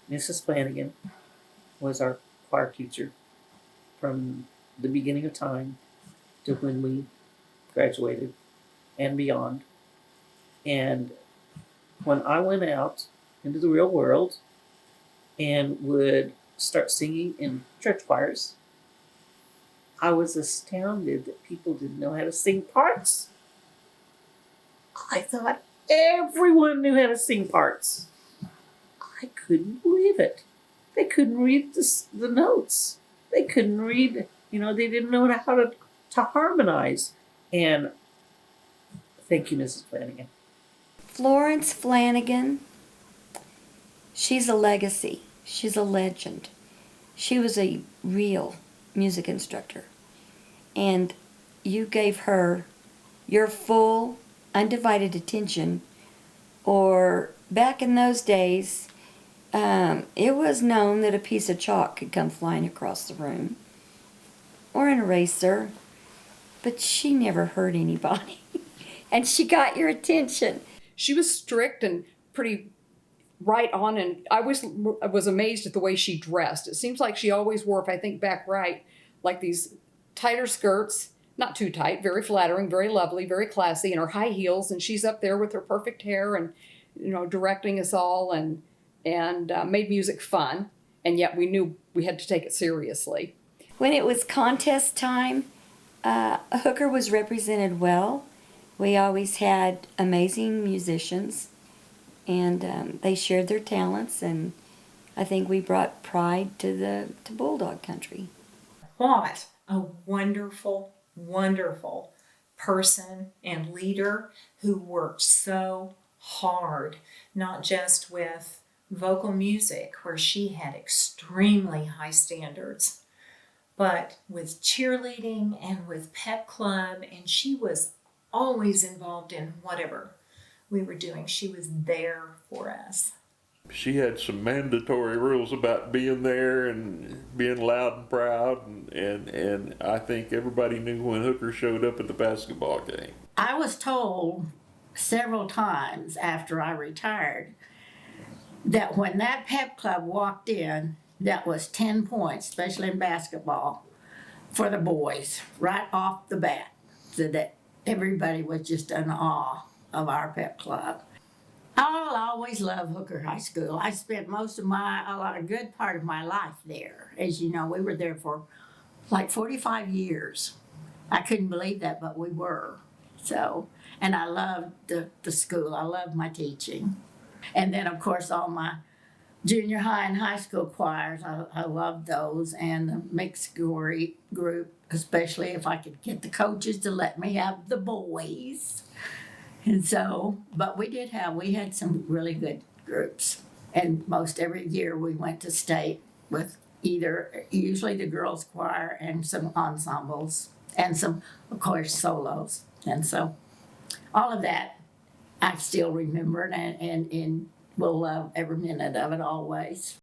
Mrs. Flanagan was our choir teacher from the beginning of time to when we graduated and beyond. And when I went out into the real world and would start singing in church choirs, I was astounded that people didn't know how to sing parts. I thought everyone knew how to sing parts. I couldn't believe it. They couldn't read the notes. They couldn't read, they didn't know how to harmonize. And thank you, Mrs. Flanagan. Florence Flanagan, she's a legacy. She's a legend. She was a real music instructor. And you gave her your full, undivided attention. Or back in those days, it was known that a piece of chalk could come flying across the room. Or an eraser. But she never hurt anybody. And she got your attention. She was strict and pretty right on, and I was amazed at the way she dressed. It seems like she always wore, if I think back right, like these tighter skirts, not too tight, very flattering, very lovely, very classy, and her high heels, and she's up there with her perfect hair and, directing us all and made music fun, and yet we knew we had to take it seriously. When it was contest time, Hooker was represented well. We always had amazing musicians, and they shared their talents, and I think we brought pride to Bulldog Country. What a wonderful, wonderful person and leader who worked so hard, not just with vocal music, where she had extremely high standards, but with cheerleading and with pep club, and she was always involved in whatever we were doing. She was there for us. She had some mandatory rules about being there and being loud and proud, and I think everybody knew when Hooker showed up at the basketball game. I was told several times after I retired that when that pep club walked in, that was 10 points, especially in basketball, for the boys, right off the bat, so that everybody was just in awe of our pep club. I'll always love Hooker High School. I spent a good part of my life there. As you know, we were there for like 45 years. I couldn't believe that, but we were. So, and I loved the school. I loved my teaching. And then, of course, all my junior high and high school choirs, I loved those, and the mixed group, especially if I could get the coaches to let me have the boys. And so, but we had some really good groups. And most every year we went to state with usually the girls choir and some ensembles and some, of course, solos. And so all of that I still remember and will love every minute of it always.